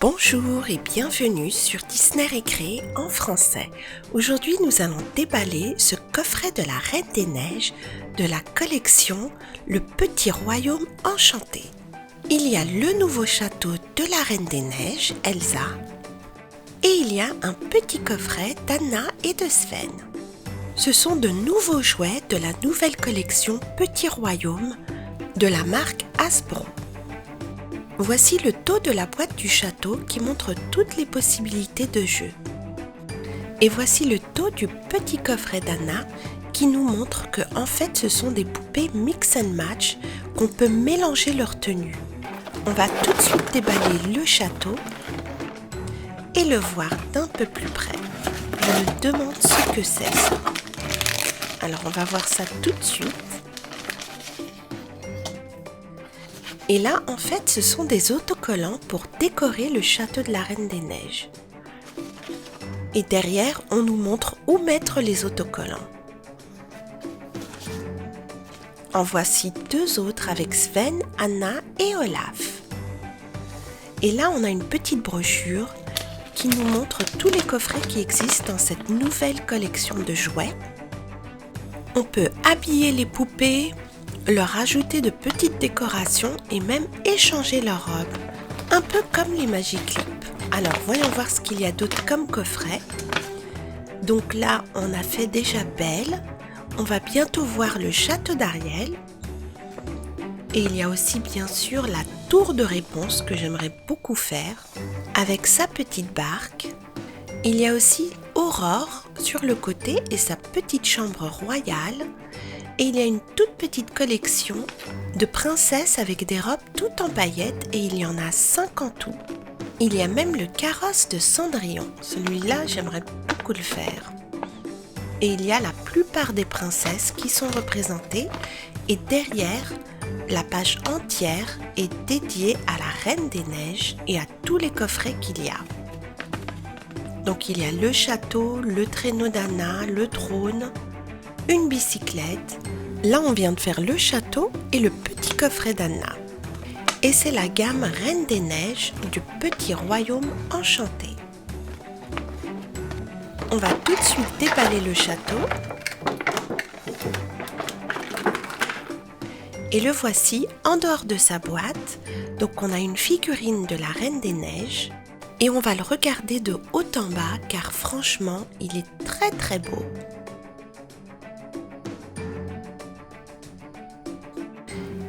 Bonjour et bienvenue sur Disney Récré en français. Aujourd'hui, nous allons déballer ce coffret de la Reine des Neiges de la collection Le Petit Royaume Enchanté. Il y a le nouveau château de la Reine des Neiges, Elsa, et il y a un petit coffret d'Anna et de Sven. Ce sont de nouveaux jouets de la nouvelle collection Petit Royaume de la marque Hasbro. Voici le dos de la boîte du château qui montre toutes les possibilités de jeu. Et voici le dos du petit coffret d'Anna qui nous montre que en fait ce sont des poupées mix and match qu'on peut mélanger leurs tenues. On va tout de suite déballer le château et le voir d'un peu plus près. Je me demande ce que c'est ça. Alors on va voir ça tout de suite. Et là, en fait, ce sont des autocollants pour décorer le château de la Reine des Neiges. Et derrière, on nous montre où mettre les autocollants. En voici deux autres avec Sven, Anna et Olaf. Et là, on a une petite brochure qui nous montre tous les coffrets qui existent dans cette nouvelle collection de jouets. On peut habiller les poupées, leur ajouter de petites décorations et même échanger leurs robes, un peu comme les Magic Clip. Alors voyons voir ce qu'il y a d'autre comme coffret. Donc là on a fait déjà Belle, on va bientôt voir le château d'Ariel et il y a aussi bien sûr la tour de réponse que j'aimerais beaucoup faire avec sa petite barque. Il y a aussi Aurore sur le côté et sa petite chambre royale. Et il y a une toute petite collection de princesses avec des robes toutes en paillettes et il y en a 5 en tout. Il y a même le carrosse de Cendrillon. Celui-là, j'aimerais beaucoup le faire. Et il y a la plupart des princesses qui sont représentées et derrière, la page entière est dédiée à la Reine des Neiges et à tous les coffrets qu'il y a. Donc il y a le château, le traîneau d'Anna, le trône, une bicyclette. Là, on vient de faire le château et le petit coffret d'Anna. Et c'est la gamme Reine des Neiges du Petit Royaume Enchanté. On va tout de suite déballer le château. Et le voici en dehors de sa boîte. Donc on a une figurine de la Reine des Neiges. Et on va le regarder de haut en bas car franchement, il est très très beau.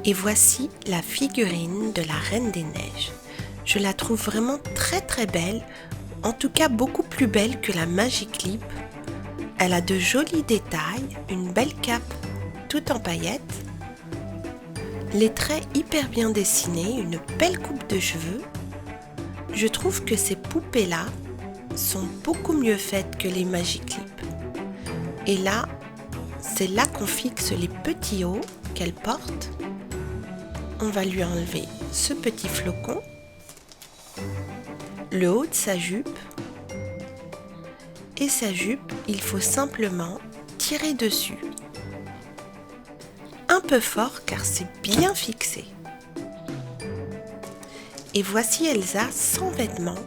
Et voici la figurine de la Reine des Neiges. Je la trouve vraiment très très belle, en tout cas beaucoup plus belle que la Magic Clip. Elle a de jolis détails, une belle cape toute en paillettes, les traits hyper bien dessinés, une belle coupe de cheveux. Je trouve que ces poupées-là sont beaucoup mieux faites que les Magic Clip. Et là, c'est là qu'on fixe les petits hauts qu'elle porte. On va lui enlever ce petit flocon, le haut de sa jupe, et sa jupe, il faut simplement tirer dessus. Un peu fort car c'est bien fixé. Et voici Elsa sans vêtements.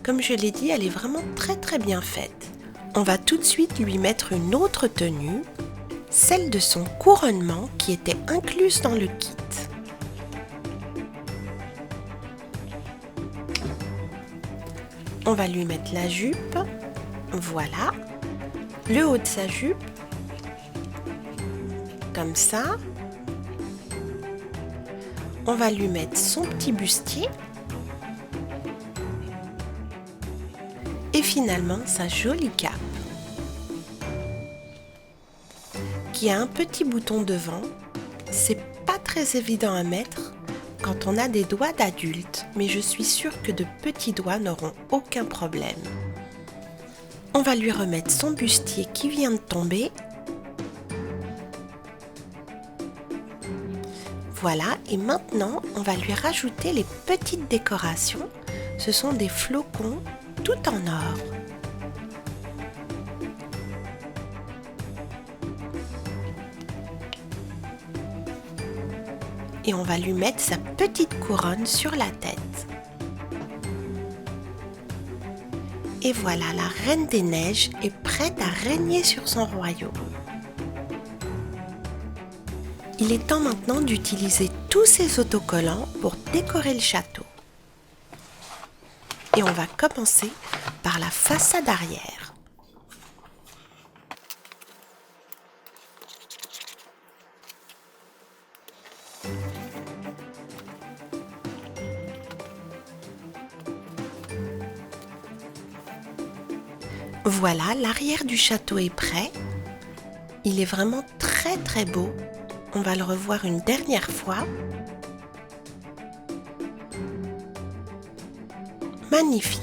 Comme je l'ai dit, elle est vraiment très très bien faite. On va tout de suite lui mettre une autre tenue, celle de son couronnement qui était incluse dans le kit. On va lui mettre la jupe, voilà, le haut de sa jupe, comme ça. On va lui mettre son petit bustier et finalement sa jolie cape qui a un petit bouton devant. C'est pas très évident à mettre quand on a des doigts d'adulte, mais je suis sûre que de petits doigts n'auront aucun problème. On va lui remettre son bustier qui vient de tomber. Voilà, et maintenant, on va lui rajouter les petites décorations. Ce sont des flocons tout en or. Et on va lui mettre sa petite couronne sur la tête. Et voilà, la Reine des Neiges est prête à régner sur son royaume. Il est temps maintenant d'utiliser tous ces autocollants pour décorer le château. Et on va commencer par la façade arrière. Voilà, l'arrière du château est prêt. Il est vraiment très très beau. On va le revoir une dernière fois. Magnifique.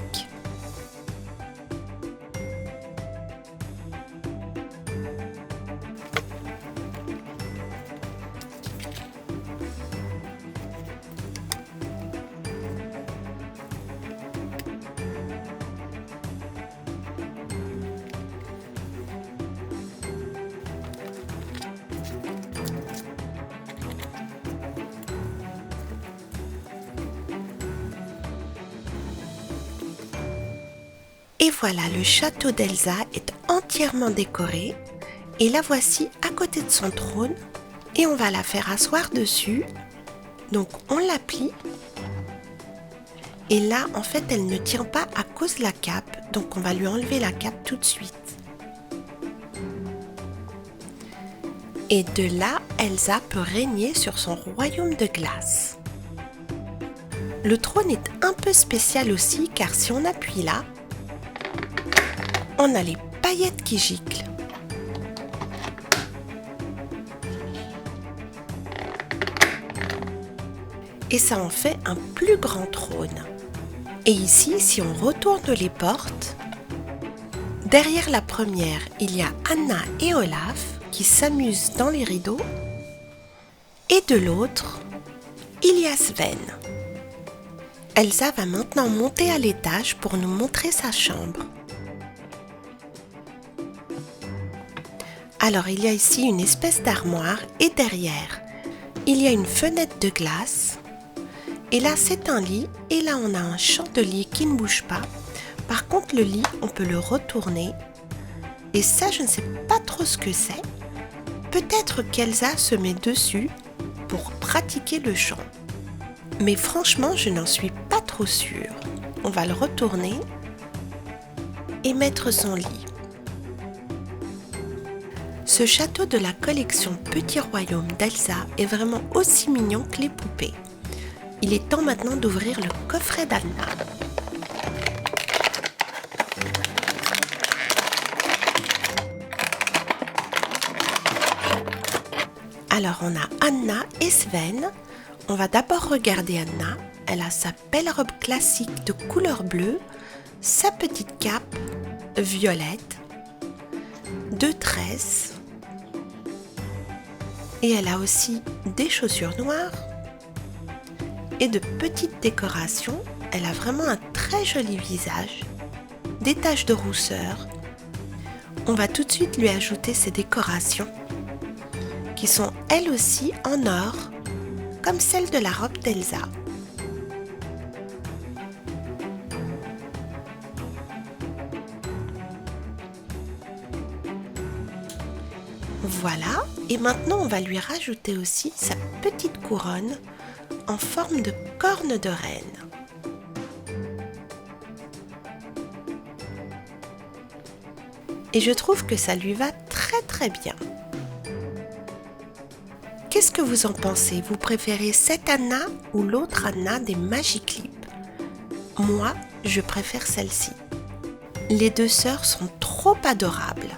Et voilà, le château d'Elsa est entièrement décoré et la voici à côté de son trône et on va la faire asseoir dessus. Donc on la plie et là en fait elle ne tient pas à cause de la cape, donc on va lui enlever la cape tout de suite. Et de là, Elsa peut régner sur son royaume de glace. Le trône est un peu spécial aussi car si on appuie là, on a les paillettes qui giclent. Et ça en fait un plus grand trône. Et ici, si on retourne les portes, derrière la première, il y a Anna et Olaf qui s'amusent dans les rideaux. Et de l'autre, il y a Sven. Elsa va maintenant monter à l'étage pour nous montrer sa chambre. Alors il y a ici une espèce d'armoire et derrière, il y a une fenêtre de glace. Et là c'est un lit et là on a un chandelier qui ne bouge pas. Par contre le lit, on peut le retourner. Et ça je ne sais pas trop ce que c'est. Peut-être qu'Elsa se met dessus pour pratiquer le chant. Mais franchement je n'en suis pas trop sûre. On va le retourner et mettre son lit. Ce château de la collection Petit Royaume d'Elsa est vraiment aussi mignon que les poupées. Il est temps maintenant d'ouvrir le coffret d'Anna. Alors on a Anna et Sven. On va d'abord regarder Anna. Elle a sa belle robe classique de couleur bleue, sa petite cape violette, 2 tresses. Et elle a aussi des chaussures noires et de petites décorations. Elle a vraiment un très joli visage, des taches de rousseur. On va tout de suite lui ajouter ces décorations qui sont elles aussi en or, comme celle de la robe d'Elsa. Voilà, et maintenant on va lui rajouter aussi sa petite couronne en forme de corne de reine. Et je trouve que ça lui va très très bien. Qu'est-ce que vous en pensez? Vous préférez cette Anna ou l'autre Anna des Magiclips? Moi, je préfère celle-ci. Les deux sœurs sont trop adorables.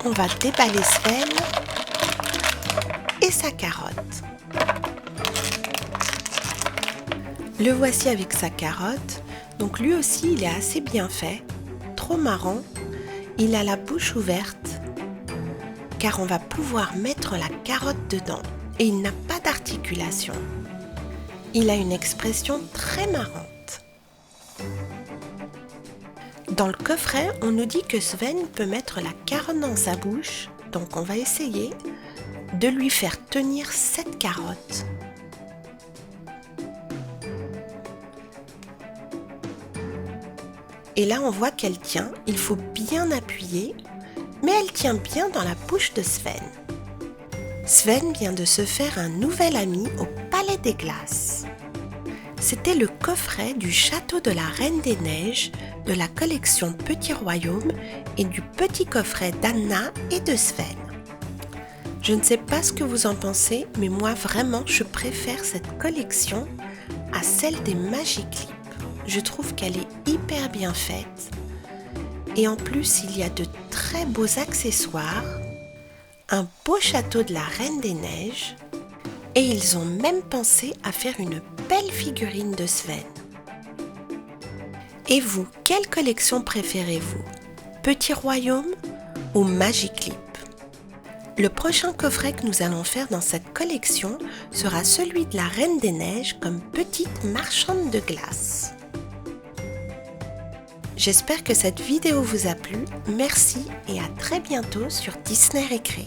On va déballer Sven et sa carotte. Le voici avec sa carotte. Donc lui aussi, il est assez bien fait. Trop marrant. Il a la bouche ouverte car on va pouvoir mettre la carotte dedans et il n'a pas d'articulation. Il a une expression très marrante. Dans le coffret, on nous dit que Sven peut mettre la carotte dans sa bouche, donc on va essayer de lui faire tenir cette carotte. Et là, on voit qu'elle tient. Il faut bien appuyer, mais elle tient bien dans la bouche de Sven. Sven vient de se faire un nouvel ami au Palais des Glaces. C'était le coffret du Château de la Reine des Neiges, de la collection Petit Royaume et du petit coffret d'Anna et de Sven. Je ne sais pas ce que vous en pensez, mais moi vraiment je préfère cette collection à celle des Magiclips. Je trouve qu'elle est hyper bien faite et en plus il y a de très beaux accessoires, un beau château de la Reine des Neiges et ils ont même pensé à faire une belle figurine de Sven. Et vous, quelle collection préférez-vous? Petit Royaume ou Magiclips? Le prochain coffret que nous allons faire dans cette collection sera celui de la Reine des Neiges comme petite marchande de glace. J'espère que cette vidéo vous a plu. Merci et à très bientôt sur Disney Récré.